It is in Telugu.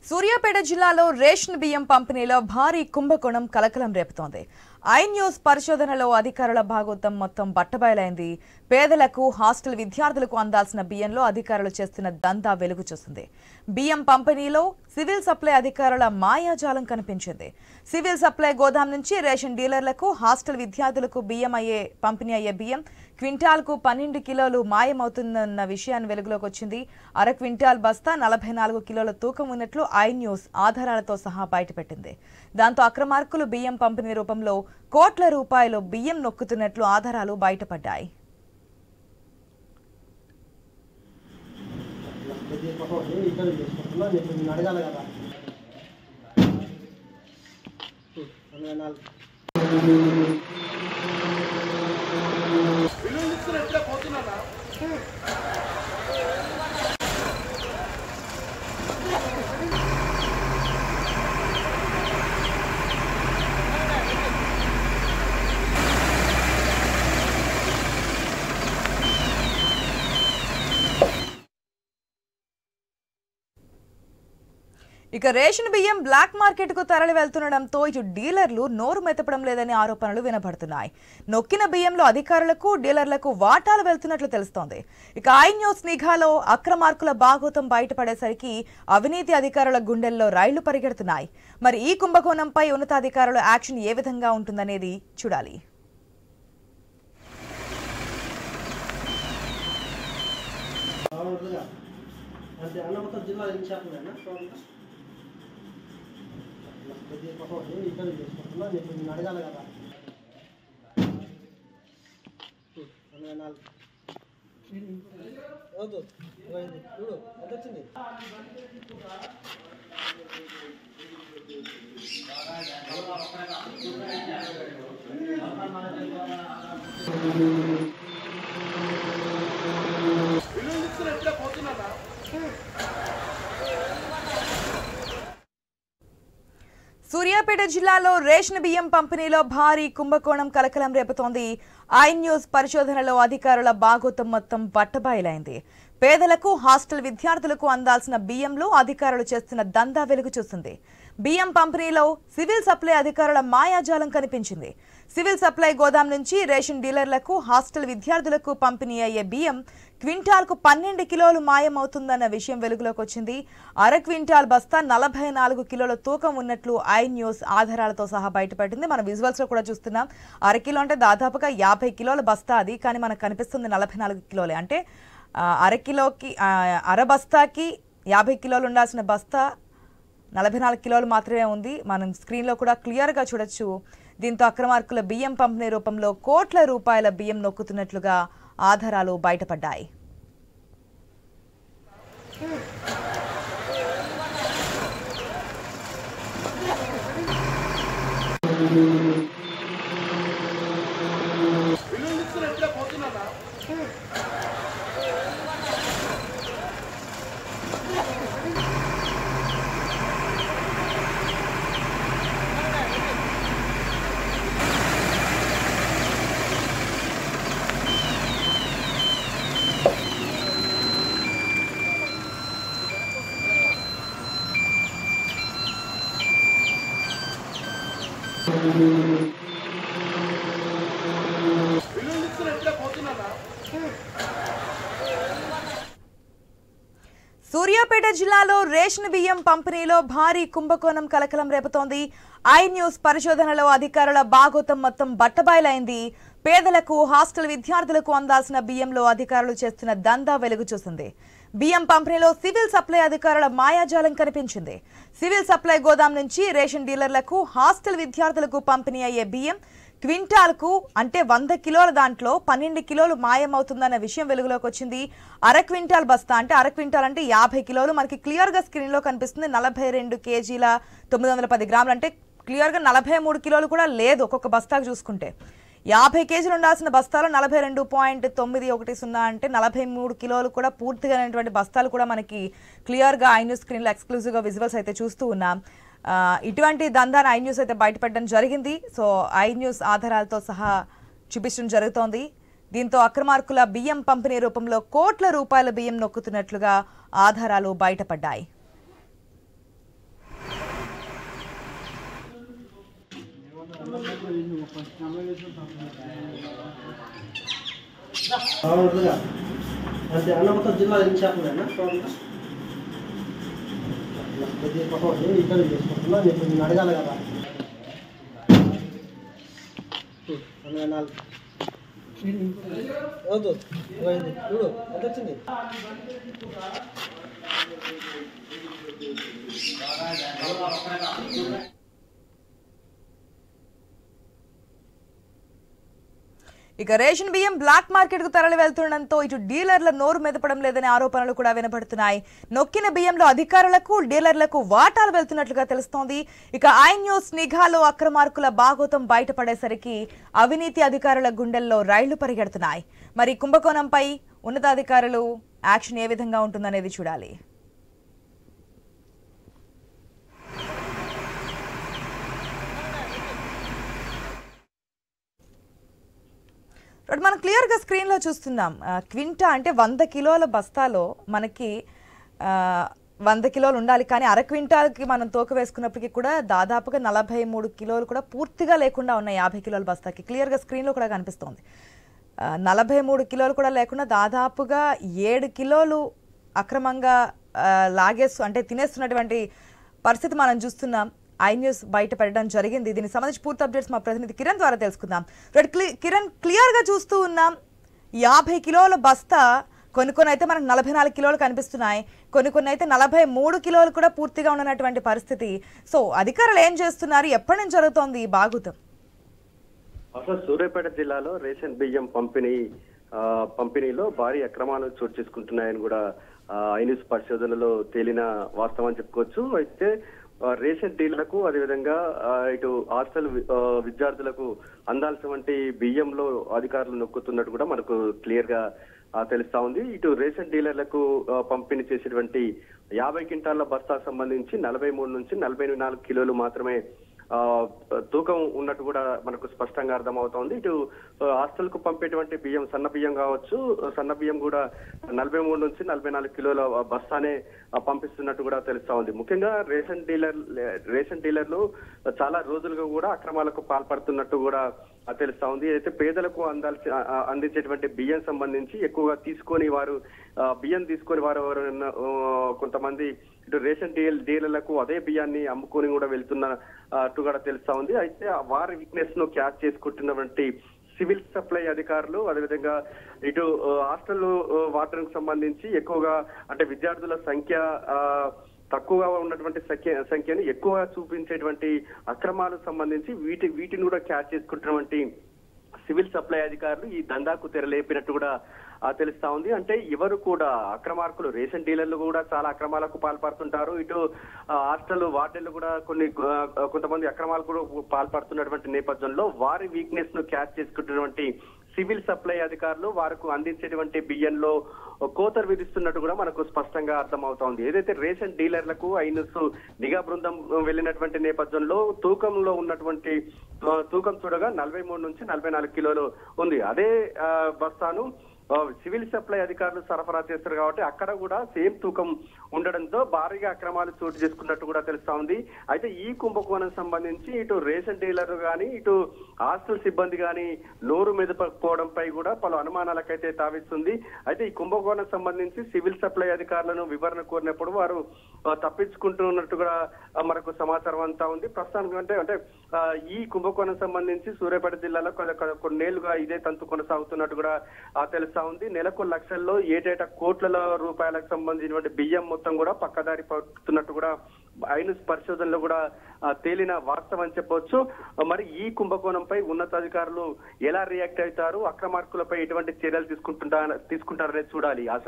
సూర్యాపేట జిల్లాలో రేషన్ బియ్యం పంపిణీలో భారీ కుంభకోణం కలకలం రేపుతోంది. ఐ న్యూస్ పరిశోధనలో అధికారుల భాగోతం మొత్తం బట్టబయలైంది. పేదలకు, హాస్టల్ విద్యార్థులకు అందాల్సిన బియ్యంలో అధికారులు చేస్తున్న దందా వెలుగు చూసింది. బియ్యం పంపిణీలో సివిల్ సప్లై అధికారుల మాయాజాలం కనిపించింది. సివిల్ సప్లై గోదాం నుంచి రేషన్ డీలర్లకు, హాస్టల్ విద్యార్థులకు పంపిణీ అయ్యే బియ్యం క్వింటాల్కు 12 కిలోలు మాయమవుతుందన్న విషయాన్ని వెలుగులోకి వచ్చింది. అర క్వింటాల్ బస్తా 44 కిలోల తూకం ఉన్నట్లు ఐ న్యూస్ ఆధారాలతో సహా బయటపెట్టింది. దాంతో అక్రమార్కులు బియ్యం పంపిణీ రూపంలో కోట్ల రూపాయలు బియ్యం నొక్కుతున్నట్లు ఆధారాలు బయటపడ్డాయి. ఇక రేషన్ బియ్యం బ్లాక్ మార్కెట్ కు తరలి వెళ్తుండటంతో ఇటు డీలర్లు నోరు మెత్తపడం లేదని ఆరోపణలు వినపడుతున్నాయి. నొక్కిన బియ్యంలో అధికారులకు, డీలర్లకు వాటాలు వెళ్తున్నట్లు తెలుస్తోంది. ఇక ఐ న్యూస్ నిఘాలో అక్రమార్కుల భాగోతం బయటపడేసరికి అవినీతి అధికారుల గుండెల్లో రైళ్లు పరిగెడుతున్నాయి. మరి ఈ కుంభకోణంపై ఉన్నతాధికారుల యాక్షన్ ఏ విధంగా ఉంటుందనేది చూడాలి. అడగాలి కదా. చూడు ఎంత వచ్చింది. సూర్యాపేట జిల్లాలో రేషన్ బియ్యం పంపిణీలో భారీ కుంభకోణం కలకలం రేపుతోంది. ఐ న్యూస్ పరిశోధనలో అధికారుల భాగోతం మొత్తం బట్టబయలైంది. పేదలకు, హాస్టల్ విద్యార్థులకు అందాల్సిన బియ్యంలో అధికారులు చేస్తున్న దందా వెలుగు చూస్తుంది. బియ్యం పంపిణీలో సివిల్ సప్లై అధికారుల మాయాజాలం కనిపించింది. సివిల్ సప్లై గోదాం నుంచి రేషన్ డీలర్లకు, హాస్టల్ విద్యార్థులకు పంపిణీ అయ్యే బియ్యం క్వింటాల్కు 12 కిలోలు మాయమవుతుందన్న విషయం వెలుగులోకి వచ్చింది. అర క్వింటాల్ బస్తా 44 కిలోల తూకం ఉన్నట్లు ఐ న్యూస్ ఆధారాలతో సహా బయటపడింది. మనం విజువల్స్ లో కూడా చూస్తున్నాం. అరకిలో అంటే దాదాపుగా 50 కిలోల బస్తా అది, కానీ మనకు కనిపిస్తుంది 44 కిలోలే. అంటే అరకిలోకి అర బస్తాకి 50 కిలోలు ఉండాల్సిన బస్తా 44 కిలోలు మాత్రమే ఉంది. మనం స్క్రీన్లో కూడా క్లియర్గా చూడొచ్చు. దీంతో అక్రమార్కుల బియ్యం పంపిణీ రూపంలో కోట్ల రూపాయల బియ్యం నొక్కుతున్నట్లుగా ఆధారాలు బయటపడ్డాయి. సూర్యాపేట జిల్లాలో రేషన్ బియ్యం పంపిణీలో భారీ కుంభకోణం కలకలం రేపుతోంది. ఐ న్యూస్ పరిశోధనలో అధికారుల భాగోతం మొత్తం బట్టబయలైంది. పేదలకు, హాస్టల్ విద్యార్థులకు అందాల్సిన బియ్యంలో అధికారులు చేస్తున్న దందా వెలుగు చూసింది. బియ్యం పంపిణీలో సివిల్ సప్లై అధికారుల మాయాజాలం కనిపించింది. సివిల్ సప్లై గోదాం నుంచి రేషన్ డీలర్లకు, హాస్టల్ విద్యార్థులకు పంపిణీ అయ్యే బియ్యం క్వింటాల్కు అంటే 100 కిలోల దాంట్లో 12 కిలోలు మాయమవుతుందన్న విషయం వెలుగులోకి వచ్చింది. అర క్వింటాల్ బస్తా అంటే అర క్వింటాల్ అంటే 50 కిలోలు మనకి క్లియర్గా స్క్రీన్లో కనిపిస్తుంది. 42 కేజీల 910 గ్రాములు అంటే క్లియర్గా 43 కిలోలు కూడా లేదు ఒక్కొక్క బస్తాకు చూసుకుంటే. 50 కేజీలు ఉండాల్సిన బస్తాలు 42.910 అంటే 43 కిలోలు కూడా పూర్తిగా బస్తాలు కూడా మనకి క్లియర్గా ఐ న్యూస్ స్క్రీన్లో ఎక్స్క్లూజివ్గా విజువల్స్ అయితే చూస్తూ ఉన్నాం. ఇటువంటి దందాన్ని ఐ న్యూస్ అయితే బయటపెట్టడం జరిగింది. సో ఐ న్యూస్ ఆధారాలతో సహా చూపించడం జరుగుతోంది. దీంతో అక్రమార్కుల బియ్యం పంపిణీ రూపంలో కోట్ల రూపాయల బియ్యం నొక్కుతున్నట్లుగా ఆధారాలు బయటపడ్డాయి. అవునుగా అంటే అన్నమతో జిల్లా ఎన్ని చేపలేనా కొద్దిగా పక్కన ఇక్కడ చేసుకుంటున్నా నేను అడగాలి కదా 24 వద్దు చూడు ఎంత వచ్చింది ఇక రేషన్ బియ్యం బ్లాక్ మార్కెట్ కు తరలి వెళ్తుండటంతో ఇటు డీలర్ల నోరు మెదపడం లేదనే ఆరోపణలు కూడా వినపడుతున్నాయి. నొక్కిన బియ్యంలో అధికారులకు డీలర్లకు వాటాలు వెళ్తున్నట్లుగా తెలుస్తోంది. ఇక ఐ న్యూస్ నిఘాలో అక్రమార్కుల బాగోతం బయటపడేసరికి అవినీతి అధికారుల గుండెల్లో రైళ్లు పరిగెడుతున్నాయి. మరి కుంభకోణంపై ఉన్నతాధికారులు యాక్షన్ ఏ విధంగా ఉంటుందనేది చూడాలి. మనం క్లియర్గా స్క్రీన్లో చూస్తున్నాం. క్వింటా అంటే 100 కిలోల బస్తాలో మనకి 100 కిలోలు ఉండాలి. కానీ అర క్వింటాల్కి మనం తోక వేసుకున్నప్పటికీ కూడా దాదాపుగా 43 కిలోలు కూడా పూర్తిగా లేకుండా ఉన్నాయి. 50 కిలోల బస్తాకి క్లియర్గా స్క్రీన్లో కూడా కనిపిస్తోంది. 43 కిలోలు కూడా లేకుండా దాదాపుగా 7 కిలోలు అక్రమంగా అంటే తినేస్తున్నటువంటి పరిస్థితి మనం చూస్తున్నాం. ఐ న్యూస్ బయట పెట్టడం జరిగింది. దీనికి సంబంధించి పూర్తి అప్డేట్స్ మా ప్రతినిధి కిరణ్ ద్వారా తెలుసుకుందాం. కిరణ్, క్లియర్గా చూస్తూ ఉన్నాం 50 కిలోల బస్తా, కొన్ని అయితే మనకు 44 కిలోలు కనిపిస్తున్నాయి, కొన్ని అయితే 43 కిలోలు కూడా పూర్తిగా ఉన్నటువంటి పరిస్థితి. సో అధికారులు ఏం చేస్తున్నారు, ఎప్పటి నుంచి జరుగుతోంది ఈ బాగుతం? అసలు సూర్యాపేట జిల్లాలో రేషన్ బియ్యం పంపిణీలో భారీ అక్రమాలు చోటు చేసుకుంటున్నాయని కూడా ఐ న్యూస్ పరిశోధనలో తేలిన వాస్తవం చెప్పుకోవచ్చు. అయితే రేషన్ డీలర్లకు అదేవిధంగా ఇటు హాస్టల్ విద్యార్థులకు అందాల్సినటువంటి బియ్యంలో అధికారులు నొక్కుతున్నట్టు కూడా మనకు క్లియర్ గా తెలుస్తా ఉంది. ఇటు రేషన్ డీలర్లకు పంపిణీ చేసేటువంటి 50 క్వింటాల బస్తా సంబంధించి 43 నుంచి 44 కిలోలు మాత్రమే తూకం ఉన్నట్టు కూడా మనకు స్పష్టంగా అర్థమవుతోంది. ఇటు హాస్టల్ కు పంపేటువంటి బియ్యం సన్న బియ్యం కావచ్చు, సన్న బియ్యం కూడా 43 నుంచి 44 కిలోల బస్తానే పంపిస్తున్నట్టు కూడా తెలుస్తా ఉంది. ముఖ్యంగా రేషన్ డీలర్లు చాలా రోజులుగా కూడా అక్రమాలకు పాల్పడుతున్నట్టు కూడా తెలుస్తా ఉంది. అయితే పేదలకు అందించేటువంటి బియ్యం సంబంధించి ఎక్కువగా బియ్యం తీసుకొని వారు కొంతమంది ఇటు రేషన్ డీలర్లకు అదే బియ్యాన్ని అమ్ముకొని కూడా వెళ్తున్నట్టు కూడా తెలుస్తా ఉంది. అయితే వారి వీక్నెస్ ను క్యాచ్ చేసుకుంటున్నటువంటి సివిల్ సప్లై అధికారులు, అదేవిధంగా ఇటు హాస్టల్ వార్డెన్ కు సంబంధించి ఎక్కువగా అంటే విద్యార్థుల సంఖ్య తక్కువగా ఉన్నటువంటి సంఖ్యను ఎక్కువగా చూపించేటువంటి అక్రమాలకు సంబంధించి వీటిని కూడా క్యాచ్ చేసుకుంటున్నటువంటి సివిల్ సప్లై అధికారులు ఈ దందాకు తెరలేపినట్టు కూడా తెలుస్తా ఉంది. అంటే ఎవరు కూడా అక్రమార్కులు, రేషన్ డీలర్లు కూడా చాలా అక్రమాలకు పాల్పడుతుంటారు. ఇటు హాస్టల్ వార్డెన్లు కూడా కొంతమంది అక్రమాలకు కూడా పాల్పడుతున్నటువంటి నేపథ్యంలో వారి వీక్నెస్ ను క్యాచ్ చేసుకుంటున్నటువంటి సివిల్ సప్లై అధికారులు వారికి అందించేటువంటి బియ్యంలో కోతలు విధిస్తున్నట్టు కూడా మనకు స్పష్టంగా అర్థమవుతోంది. ఏదైతే రేషన్ డీలర్లకు ఐన్యూస్ నిఘా బృందం వెళ్ళినటువంటి నేపథ్యంలో తూకం చూడగా 43 నుంచి 44 కిలోలు ఉంది. అదే బస్తాను సివిల్ సప్లై అధికారులు సరఫరా చేస్తారు కాబట్టి అక్కడ కూడా సేమ్ తూకం ఉండడంతో భారీగా అక్రమాలు చోటు చేసుకున్నట్టు కూడా తెలుస్తా ఉంది. అయితే ఈ కుంభకోణం సంబంధించి ఇటు రేషన్ డీలర్ గాని ఇటు హాస్టల్ సిబ్బంది గాని నోరు మెదపకపోవడంపై కూడా పలు అనుమానాలకైతే తావిస్తుంది. అయితే ఈ కుంభకోణం సంబంధించి సివిల్ సప్లై అధికారులను వివరణ కోరినప్పుడు వారు తప్పించుకుంటున్నట్టు కూడా మనకు సమాచారం అంతా ఉంది. ప్రస్తుతానికి అంటే ఈ కుంభకోణం సంబంధించి సూర్యాపేట జిల్లాలో కొన్నేళ్లుగా ఇదే తంతు కొనసాగుతున్నట్టు కూడా తెలుస్తా ఉంది. నెలకు లక్షల్లో ఏటేటా కోట్ల రూపాయలకు సంబంధించినటువంటి బియ్యం మొత్తం కూడా పక్కదారి పడుతున్నట్టు కూడా ఐన్యూస్ పరిశోధనలో కూడా తేలిన వాస్తవం అని చెప్పవచ్చు. మరి ఈ కుంభకోణంపై ఉన్నతాధికారులు ఎలా రియాక్ట్ అవుతారు, అక్రమార్కులపై ఎటువంటి చర్యలు తీసుకుంటారనేది చూడాలి. ఆశ.